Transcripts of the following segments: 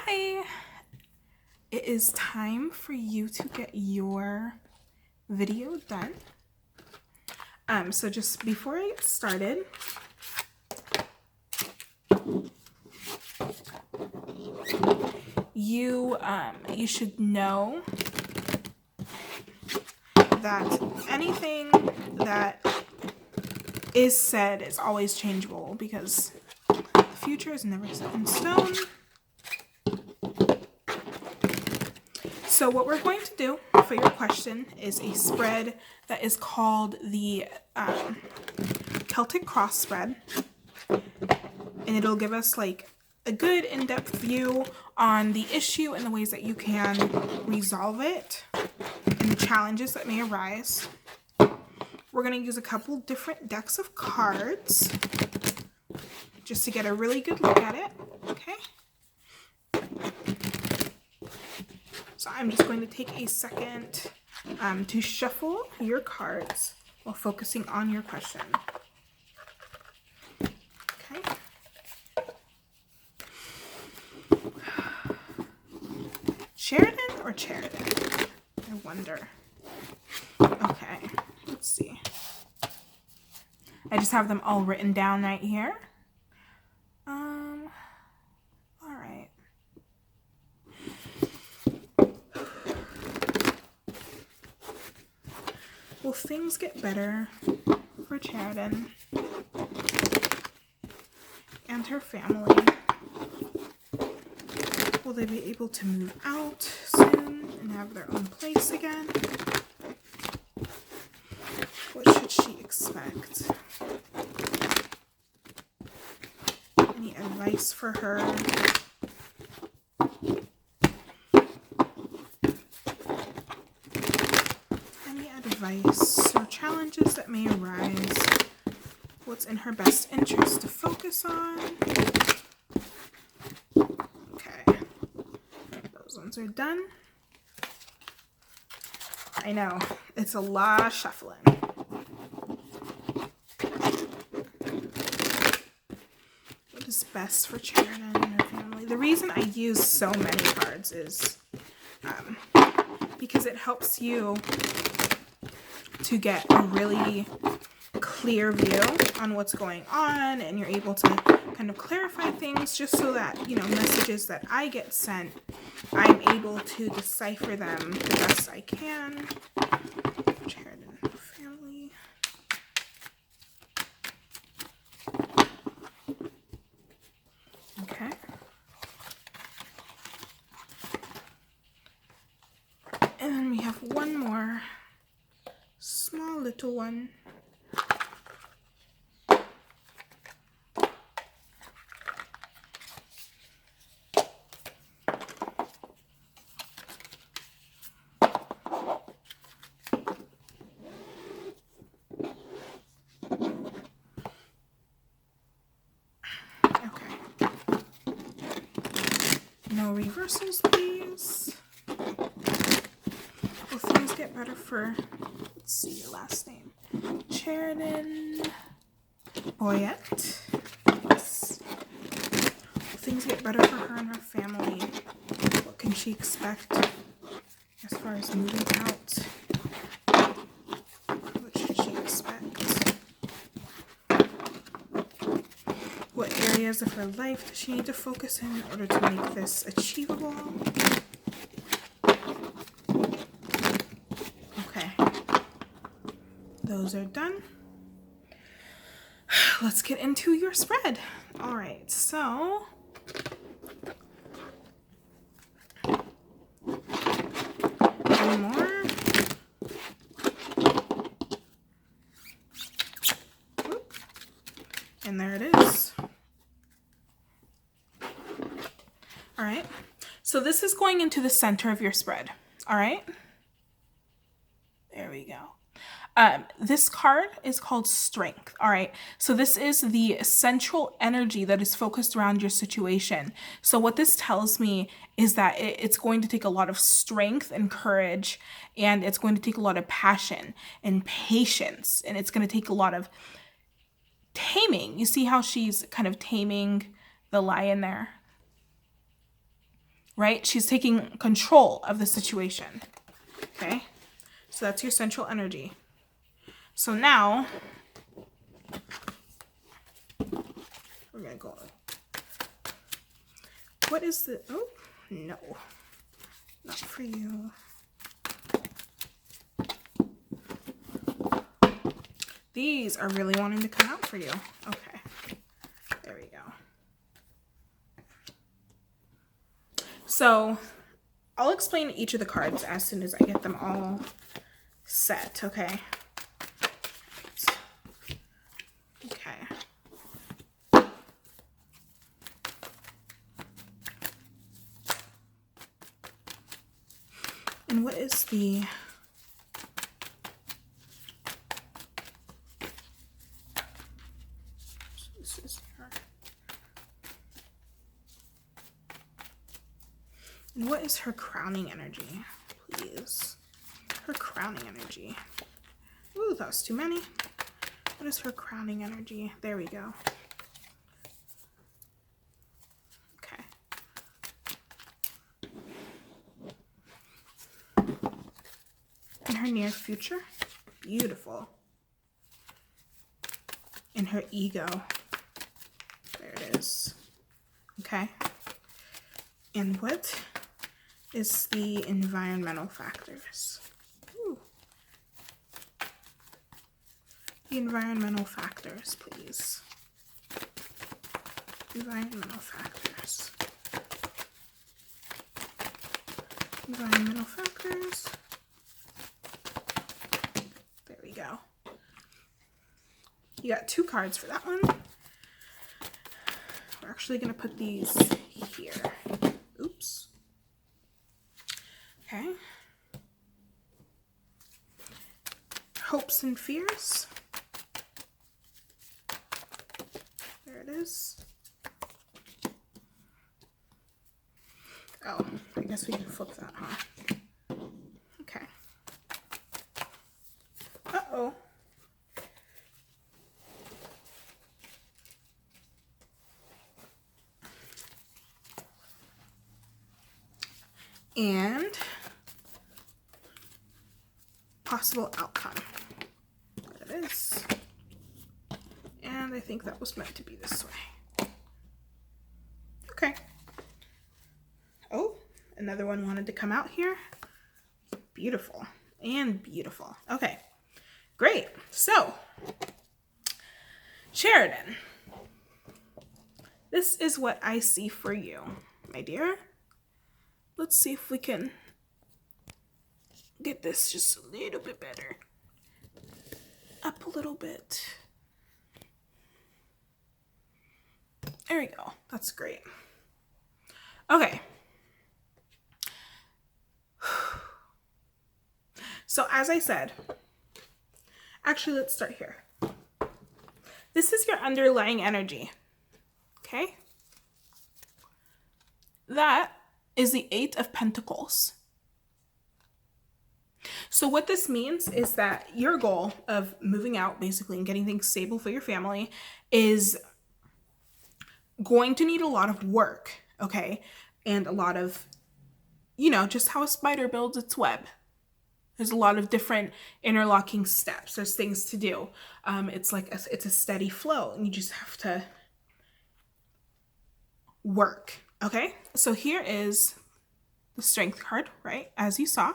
Hi! It is time for you to get your video done. So just before I get started, you should know that anything that is said is always changeable because the future is never set in stone. So what we're going to do for your question is a spread that is called the Celtic Cross spread. And it'll give us like a good in-depth view on the issue and the ways that you can resolve it and the challenges that may arise. We're going to use a couple different decks of cards just to get a really good look at it, okay? So I'm just going to take a second to shuffle your cards while focusing on your question. Okay. Cheridan or Cheridan? I wonder. Okay, let's see. I just have them all written down right here. All right. Will things get better for Cheridan and her family? Will they be able to move out soon and have their own place again? What should she expect? Any advice for her? Any advice or challenges that may arise? What's in her best interest to focus on? Okay, those ones are done. I know, it's a lot of shuffling. What is best for Cheridan and her family? The reason I use so many cards is because it helps you to get a really clear view on what's going on, and you're able to kind of clarify things just so that, you know, messages that I get sent, I'm able to decipher them the best I can. Cheridan family. Okay. And then we have one more small little one. No reversals, please. Will things get better for, let's see your last name, Cheridan Boyette? Yes. Will things get better for her and her family? What can she expect as far as moving out? What should she expect? What areas of her life does she need to focus in order to make this achievable? Okay, those are done. Let's get into your spread. All right, so one more. Whoop. And there it is. All right, so this is going into the center of your spread. All right, there we go. This card is called Strength. All right, so this is the central energy that is focused around your situation. So what this tells me is that it's going to take a lot of strength and courage, and it's going to take a lot of passion and patience, and it's going to take a lot of taming. You see how she's kind of taming the lion there? right? She's taking control of the situation, okay? So that's your central energy. So now, we're gonna go, what is the, oh, no, not for you. These are really wanting to come out for you. Okay, there we go. So I'll explain each of the cards as soon as I get them all set, okay? Okay. And what is the... This is her. And what is her crowning energy, please? Her crowning energy. Ooh, that was too many. What is her crowning energy? There we go. Okay. In her near future. Beautiful. In her ego. There it is. Okay. And what is the environmental factors? Ooh. The environmental factors, please. Environmental factors. Environmental factors. There we go. You got 2 cards for that one. We're actually going to put these here. Oops. Okay. Hopes and fears. There it is. Oh, I guess we can flip that, huh? Okay. Uh-oh. And possible outcome. There it is. And I think that was meant to be this way. Okay. Oh, another one wanted to come out here. Beautiful and beautiful. Okay, great. So, Cheridan, this is what I see for you, my dear. Let's see if we can get this just a little bit better. Up a little bit. There we go. That's great. Okay. So as I said, actually let's start here. This is your underlying energy. Okay? That is the 8 of Pentacles. So what this means is that your goal of moving out, basically, and getting things stable for your family is going to need a lot of work, okay? And a lot of, you know, just how a spider builds its web. There's a lot of different interlocking steps. There's things to do. It's like it's a steady flow, and you just have to work, okay? So here is the Strength card, right, as you saw.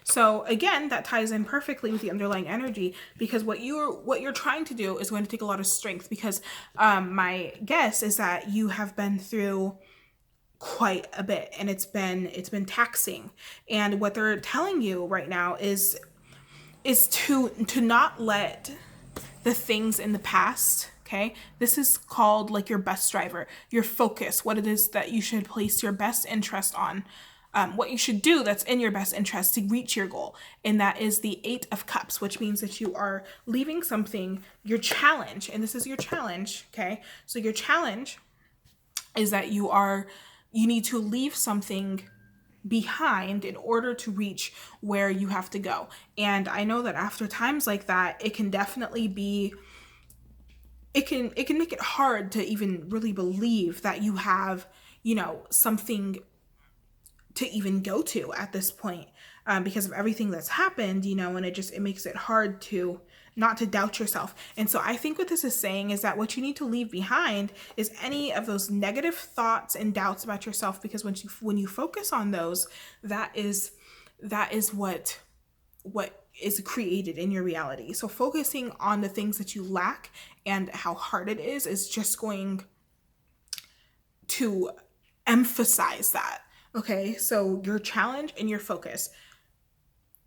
So again, that ties in perfectly with the underlying energy, because what you're trying to do is going to take a lot of strength, because my guess is that you have been through quite a bit, and it's been taxing. And what they're telling you right now is to not let the things in the past, okay? This is called like your best driver, your focus, what it is that you should place your best interest on. What you should do that's in your best interest to reach your goal. And that is the 8 of Cups, which means that you are leaving something, your challenge, and this is your challenge, okay? So your challenge is that you need to leave something behind in order to reach where you have to go. And I know that after times like that, it can definitely be, it can make it hard to even really believe that you have, you know, something to even go to at this point, because of everything that's happened, you know, and it makes it hard to not to doubt yourself. And so I think what this is saying is that what you need to leave behind is any of those negative thoughts and doubts about yourself, because when you focus on those, that is what is created in your reality. So focusing on the things that you lack and how hard it is just going to emphasize that. Okay, so your challenge and your focus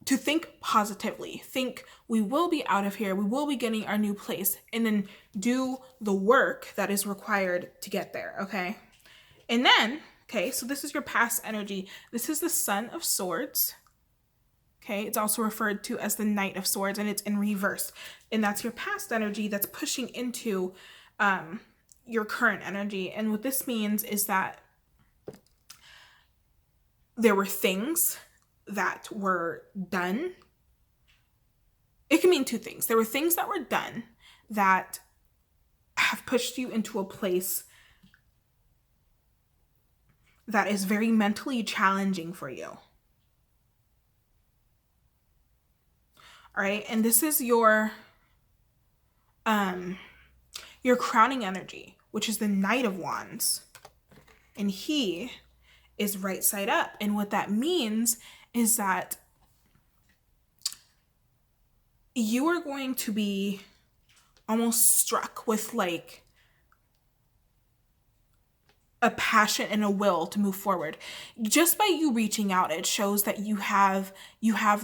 to think positively. Think, we will be out of here, we will be getting our new place, and then do the work that is required to get there, okay? And then, okay, so this is your past energy. This is the Son of Swords. Okay, it's also referred to as the Knight of Swords, and it's in reverse. And that's your past energy that's pushing into your current energy. And what this means is that there were things that were done. It can mean two things. There were things that were done that have pushed you into a place that is very mentally challenging for you. All right, and this is your crowning energy, which is the Knight of Wands. And he is right side up. And what that means is that you are going to be almost struck with like a passion and a will to move forward. Just by you reaching out, it shows that you have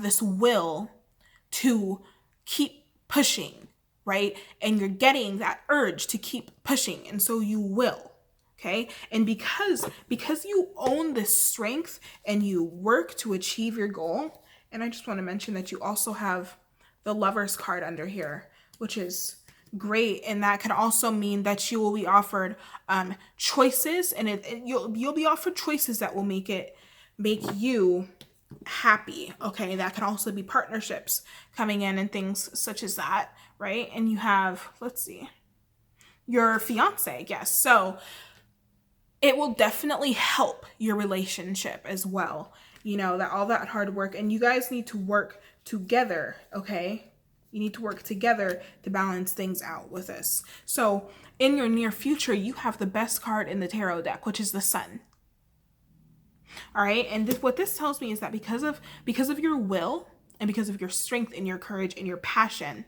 this will to keep pushing, right? And you're getting that urge to keep pushing, and so you will. Okay? And because you own this strength and you work to achieve your goal, and I just want to mention that you also have the Lover's card under here, which is great, and that can also mean that you will be offered choices, and you'll be offered choices that will make you happy. Okay, that can also be partnerships coming in and things such as that, right? And you have, let's see, your fiance, yes. So it will definitely help your relationship as well. You know, that all that hard work, and you guys need to work together, okay? You need to work together to balance things out with this. So in your near future, you have the best card in the tarot deck, which is the Sun. All right, and what this tells me is that because of your will and because of your strength and your courage and your passion,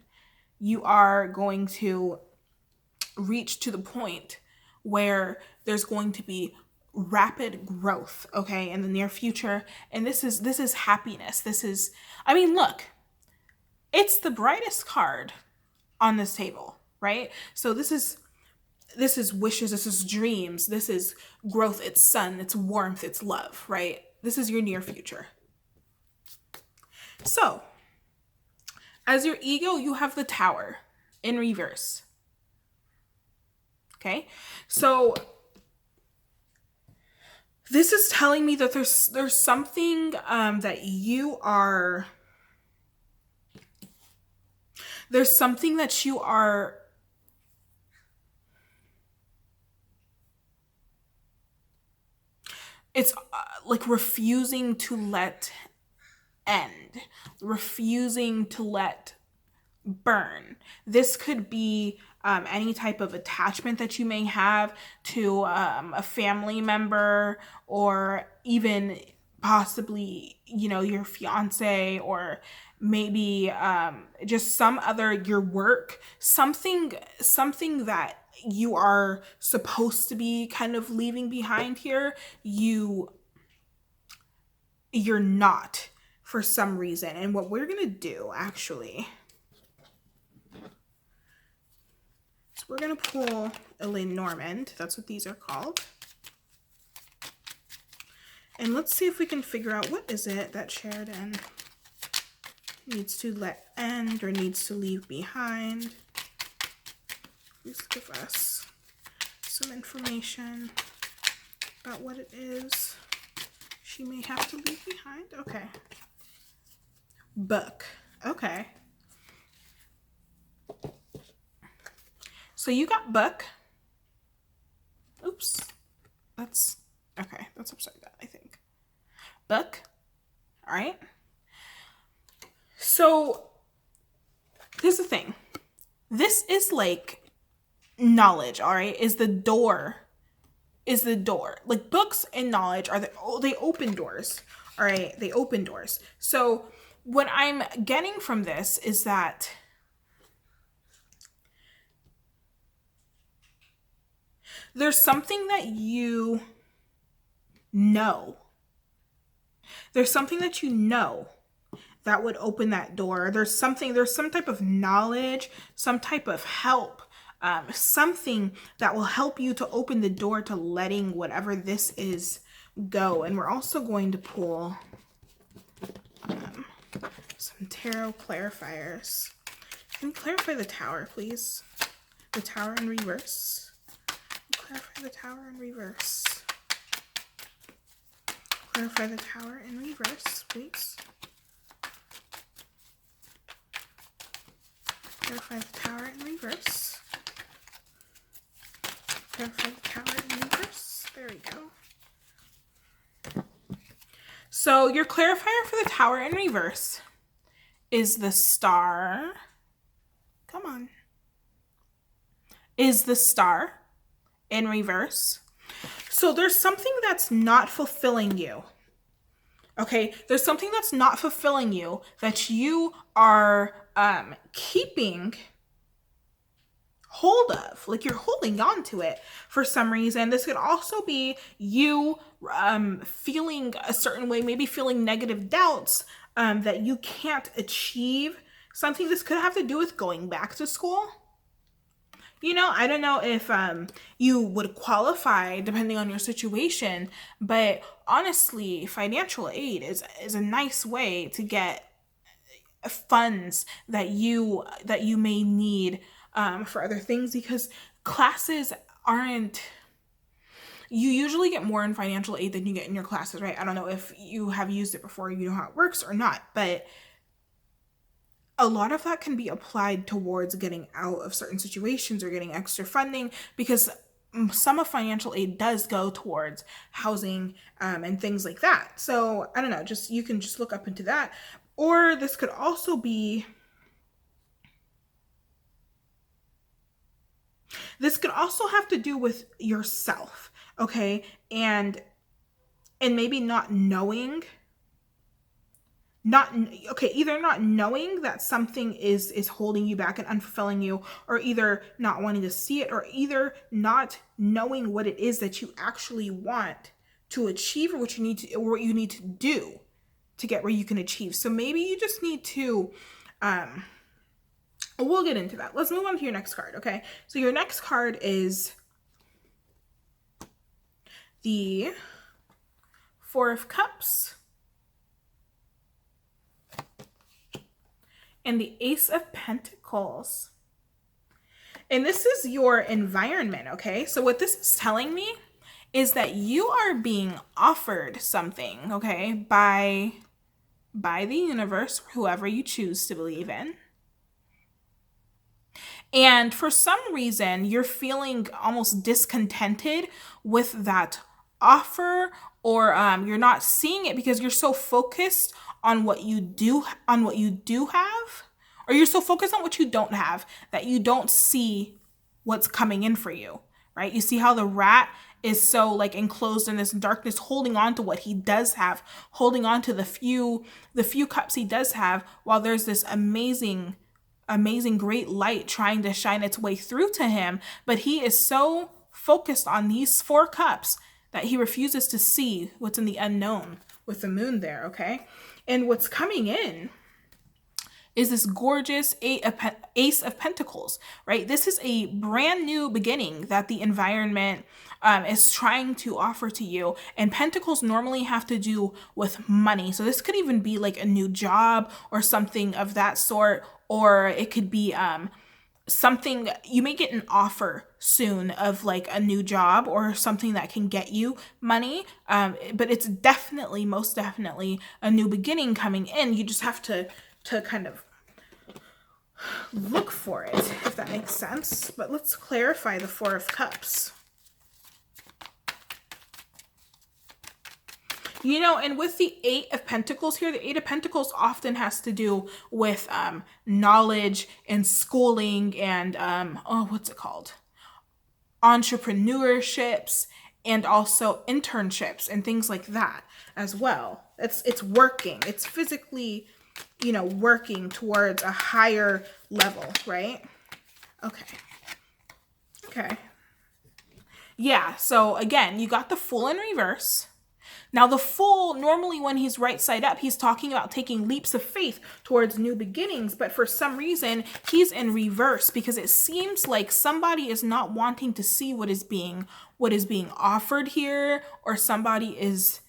you are going to reach to the point where there's going to be rapid growth, okay, in the near future. And this is happiness. This is, I mean, look, it's the brightest card on this table, right? So this is wishes, this is dreams, this is growth, it's sun, it's warmth, it's love, right? This is your near future. So, as your ego, you have the Tower in reverse. Okay? So, this is telling me that there's something that you are... There's something that you are... It's like refusing to let end, refusing to let burn. This could be any type of attachment that you may have to a family member, or even possibly, you know, your fiance, or maybe just some other, your work, something that you are supposed to be kind of leaving behind here, you're not, for some reason. And what we're gonna do, actually, is we're gonna pull a Lenormand. That's what these are called. And let's see if we can figure out what is it that Cheridan needs to let end or needs to leave behind. Please give us some information about what it is she may have to leave behind. Okay. Book. Okay. So you got book. Oops. That's okay. That's upside down, I think. book. All right. So here's the thing. This is like knowledge, all right, is the door. Like books and knowledge are they open doors, all right? They open doors. So what I'm getting from this is that there's something that you know. There's something that you know that would open that door. There's some type of knowledge, some type of help, something that will help you to open the door to letting whatever this is go. And we're also going to pull some tarot clarifiers. Can you clarify the Tower, please? The Tower in reverse. Clarify the Tower in reverse. Clarify the Tower in reverse, please. Clarify the Tower in reverse. Clarify the Tower in reverse. There we go. So your clarifier for the Tower in reverse is the Star. Come on. Is the Star in reverse. So there's something that's not fulfilling you. Okay, there's something that's not fulfilling you that you are keeping hold of. Like you're holding on to it for some reason. This could also be you feeling a certain way, maybe feeling negative doubts that you can't achieve something. This could have to do with going back to school. You know, I don't know if you would qualify depending on your situation, but honestly, financial aid is a nice way to get funds that you may need for other things, because classes aren't. You usually get more in financial aid than you get in your classes, right? I don't know if you have used it before, you know how it works or not, but a lot of that can be applied towards getting out of certain situations or getting extra funding, because some of financial aid does go towards housing and things like that. So I don't know, you can just look up into that. Or this could also be, this could also have to do with yourself, okay? And maybe not knowing, either not knowing that something is holding you back and unfulfilling you, or either not wanting to see it, or either not knowing what it is that you actually want to achieve, or what you need to do to get where you can achieve. So maybe you just need to, we'll get into that. Let's move on to your next card, okay? So your next card is the Four of Cups and the Ace of Pentacles. And this is your environment, okay? So what this is telling me is that you are being offered something, okay, by the universe, whoever you choose to believe in. And for some reason, you're feeling almost discontented with that offer, or you're not seeing it because you're so focused on what you do have, or you're so focused on what you don't have that you don't see what's coming in for you, right? You see how the rat is so like enclosed in this darkness, holding on to what he does have, holding on to the few cups he does have, while there's this amazing great light trying to shine its way through to him, but he is so focused on these 4 cups that he refuses to see what's in the unknown with the moon there, okay? And what's coming in is this gorgeous Ace of Pentacles, right? This is a brand new beginning that the environment is trying to offer to you. And pentacles normally have to do with money. So this could even be like a new job or something of that sort, or it could be something, you may get an offer soon of like a new job or something that can get you money, but it's most definitely a new beginning coming in. You just have to kind of look for it, if that makes sense. But let's clarify the Four of Cups. You know, and with the Eight of Pentacles here, the Eight of Pentacles often has to do with knowledge and schooling and, what's it called? Entrepreneurships and also internships and things like that as well. It's working. It's physically, you know, working towards a higher level, right? Okay. Okay. Yeah, so again, you got the Fool in reverse. Now the Fool, normally when he's right side up, he's talking about taking leaps of faith towards new beginnings, but for some reason, he's in reverse because it seems like somebody is not wanting to see what is being offered here, or somebody is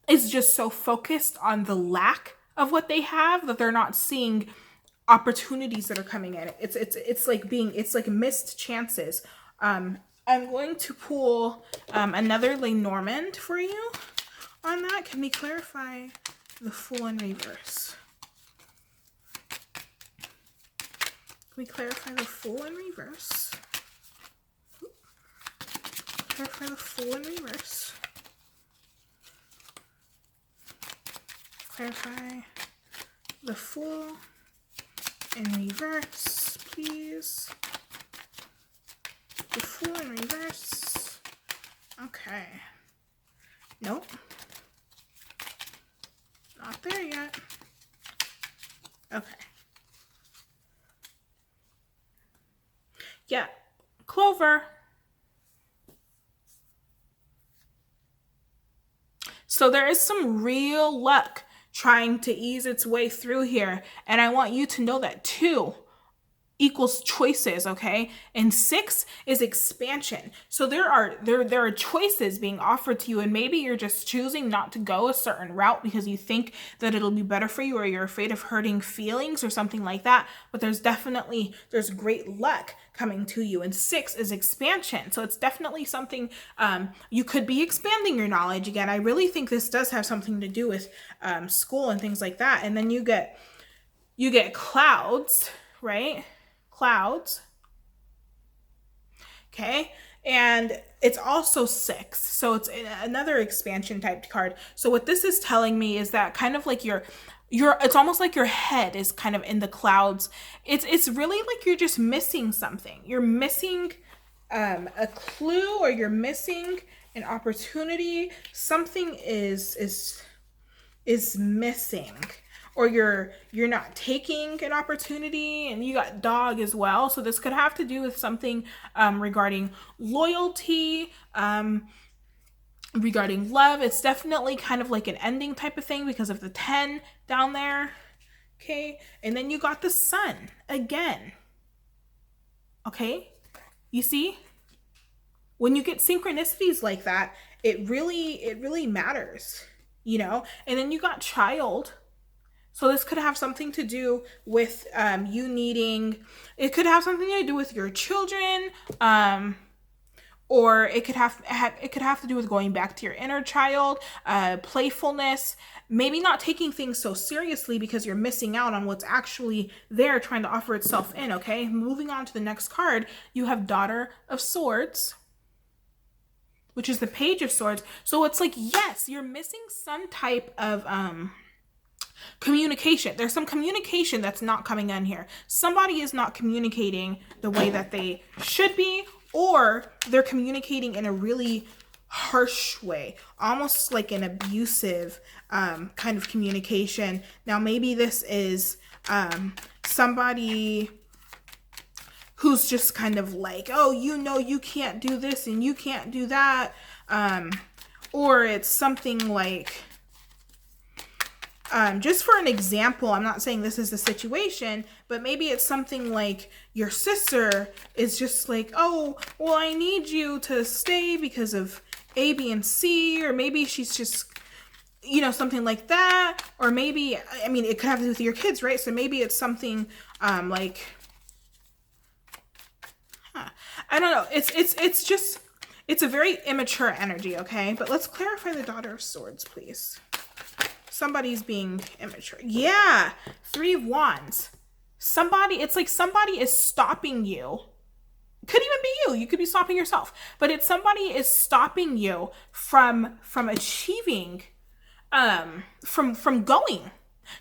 just so focused on the lack of what they have that they're not seeing opportunities that are coming in. It's like missed chances. I'm going to pull another Lenormand for you on that. Can we clarify the Fool in reverse? Can we clarify the Fool in reverse? Clarify the Fool in reverse. Clarify the Fool in reverse, please. The Fool in reverse. Okay. Nope. Not there yet. Okay. Yeah. Clover. So there is some real luck trying to ease its way through here. And I want you to know that too. Equals choices, okay? And 6 is expansion. So there are choices being offered to you, and maybe you're just choosing not to go a certain route because you think that it'll be better for you, or you're afraid of hurting feelings or something like that. But there's great luck coming to you, and 6 is expansion. So it's definitely something you could be expanding your knowledge again. I really think this does have something to do with school and things like that. And then you get clouds, right? Clouds. Okay. And it's also 6. So it's another expansion type card. So what this is telling me is that kind of like it's almost like your head is kind of in the clouds. It's really like you're just missing something. You're missing a clue, or you're missing an opportunity. Something is missing. Or you're not taking an opportunity, and you got dog as well. So this could have to do with something regarding loyalty, regarding love. It's definitely kind of like an ending type of thing because of the 10 down there. Okay. And then you got the Sun again. Okay. You see? When you get synchronicities like that, it really matters, you know? And then you got Child. So this could have something to do with you needing, it could have something to do with your children, or it could have to do with going back to your inner child, playfulness, maybe not taking things so seriously because you're missing out on what's actually there trying to offer itself in, okay? Moving on to the next card, you have Daughter of Swords, which is the Page of Swords. So it's like, yes, you're missing some type of communication. There's some communication that's not coming in here. Somebody is not communicating the way that they should be, or they're communicating in a really harsh way, almost like an abusive kind of communication. Now, maybe this is somebody who's just kind of like, oh, you know, you can't do this and you can't do that. Or it's something like, just for an example, I'm not saying this is the situation, but maybe it's something like your sister is just like, oh, well, I need you to stay because of A, B, and C, or maybe she's just, you know, something like that. Or maybe, I mean, it could have to do with your kids, right? So maybe it's something like, I don't know. It's a very immature energy, okay? But let's clarify the Daughter of Swords, please. Somebody's being immature. Yeah, 3 of Wands. It's like somebody is stopping you Could even be you. You could be stopping yourself. But it's somebody is stopping you from achieving, from going.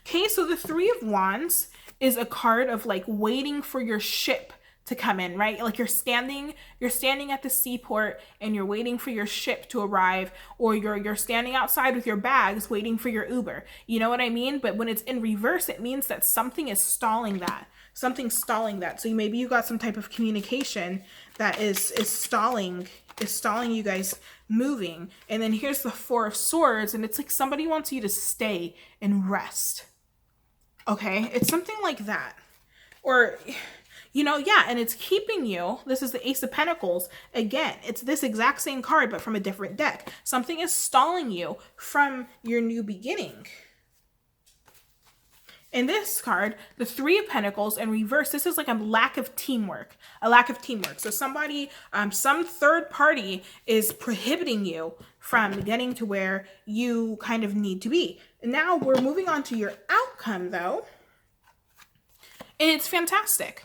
Okay, so the Three of Wands is a card of like waiting for your ship to come in, right? Like you're standing at the seaport and you're waiting for your ship to arrive, or you're standing outside with your bags waiting for your Uber. You know what I mean? But when it's in reverse, it means that something is stalling that. Something's stalling that. So maybe you got some type of communication that is stalling you guys moving. And then here's the Four of Swords, and it's like somebody wants you to stay and rest. Okay? It's something like that. Or, you know, yeah, and it's keeping you. This is the Ace of Pentacles. Again, it's this exact same card, but from a different deck. Something is stalling you from your new beginning. In this card, the Three of Pentacles in reverse, this is like a lack of teamwork. A lack of teamwork. So somebody, some third party is prohibiting you from getting to where you kind of need to be. And now we're moving on to your outcome, though. And it's fantastic.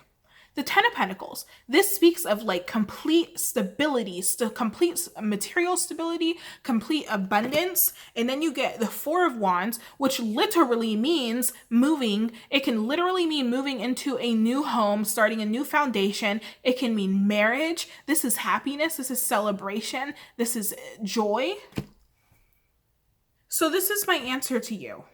The Ten of Pentacles. This speaks of like complete stability, complete material stability, complete abundance. And then you get the Four of Wands, which literally means moving. It can literally mean moving into a new home, starting a new foundation. It can mean marriage. This is happiness. This is celebration. This is joy. So this is my answer to you.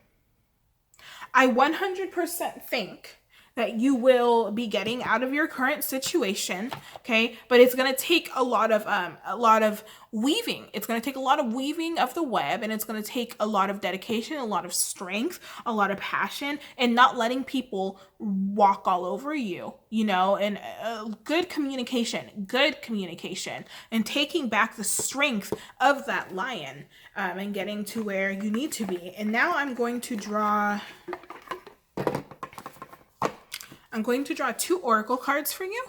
I 100% think that you will be getting out of your current situation, okay? But it's gonna take a lot of weaving. It's gonna take a lot of weaving of the web, and it's gonna take a lot of dedication, a lot of strength, a lot of passion, and not letting people walk all over you, you know, and good communication, and taking back the strength of that lion, and getting to where you need to be. And now I'm going to draw 2 oracle cards for you.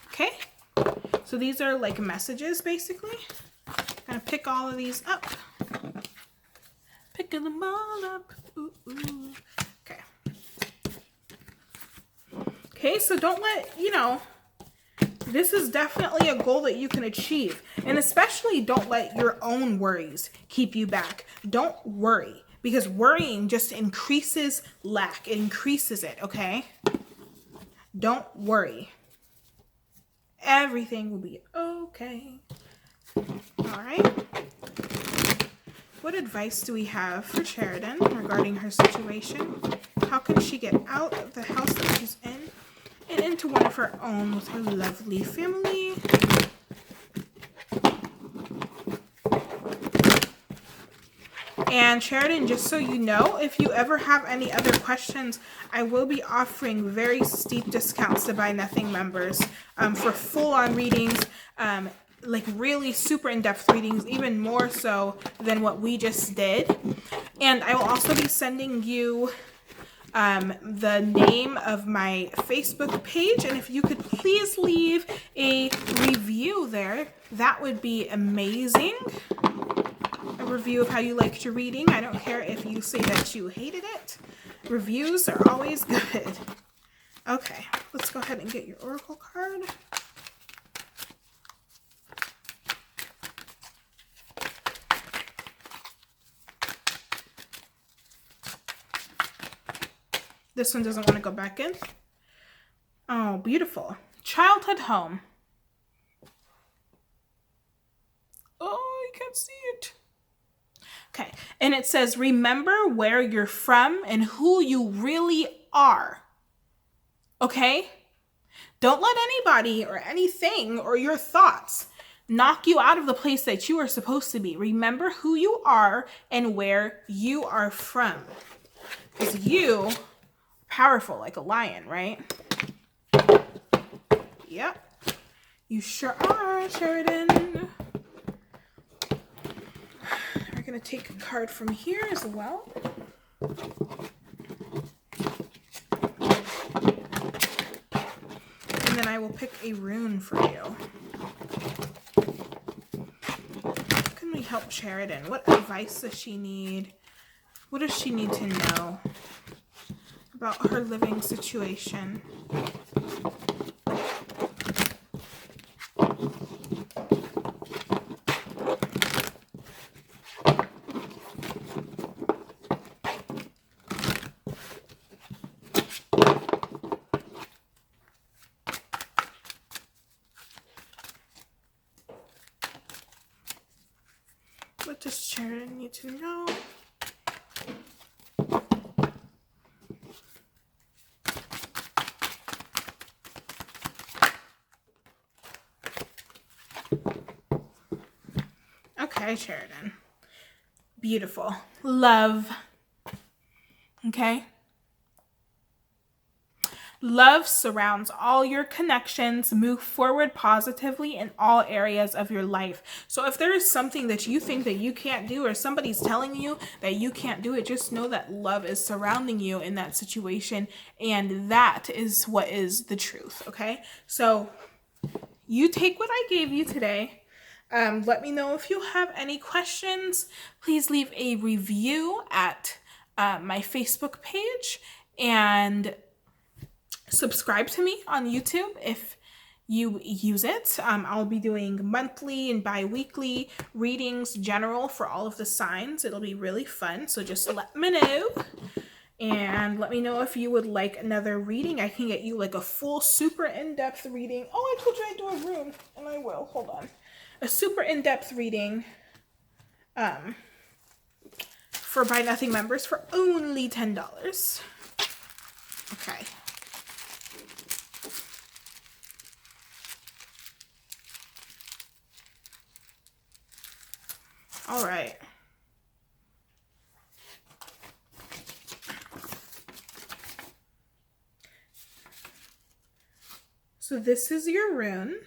Okay? So these are like messages, basically. I'm going to pick all of these up. Picking them all up. Ooh, ooh. Okay. Okay, so don't let, you know, this is definitely a goal that you can achieve. And especially don't let your own worries keep you back. Don't worry, because worrying just increases lack. It increases it, okay? Don't worry. Everything will be okay. All right. What advice do we have for Cheridan regarding her situation? How can she get out of the house that she's in and into one of her own with her lovely family? And Cheridan, just so you know, if you ever have any other questions, I will be offering very steep discounts to Buy Nothing members for full-on readings, like really super in-depth readings, even more so than what we just did. And I will also be sending you the name of my Facebook page, and if you could please leave a review there, that would be amazing. A review of how you liked your reading. I don't care if you say that you hated it. Reviews are always good. Okay, let's go ahead and get your oracle card. This one doesn't want to go back in. Oh, beautiful. Childhood home. Oh, I can't see it. Okay, and it says, remember where you're from and who you really are. Okay? Don't let anybody or anything or your thoughts knock you out of the place that you are supposed to be. Remember who you are and where you are from. Because you are powerful like a lion, right? Yep. You sure are, Cheridan. We're going to take a card from here as well. And then I will pick a rune for you. How can we help Cheridan? What advice does she need? What does she need to know about her living situation? What does Cheridan need to know? Okay, Cheridan. Beautiful. Love. Okay? Love surrounds all your connections. Move forward positively in all areas of your life. So if there is something that you think that you can't do, or somebody's telling you that you can't do it, just know that love is surrounding you in that situation, and that is what is the truth, okay? So you take what I gave you today. Let me know if you have any questions. Please leave a review at my Facebook page, and subscribe to me on YouTube if you use it. I'll be doing monthly and bi-weekly readings general for all of the signs. It'll be really fun, so just let me know. And let me know if you would like another reading. I can get you like a full super in-depth reading. Oh, I told you I'd do a room, and I will. Hold on. A super in-depth reading for Buy Nothing members for only $10. Okay. All right. So this is your rune.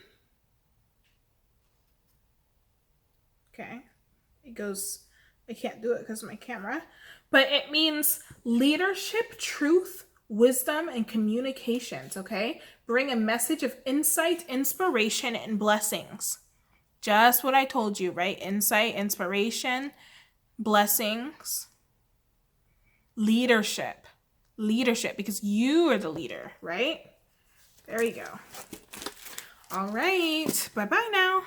Okay. It goes, I can't do it because of my camera, but it means leadership, truth, wisdom, and communications, okay? Bring a message of insight, inspiration, and blessings. Just what I told you, right? Insight, inspiration, blessings, leadership. Leadership, because you are the leader, right? There you go. All right. Bye-bye now.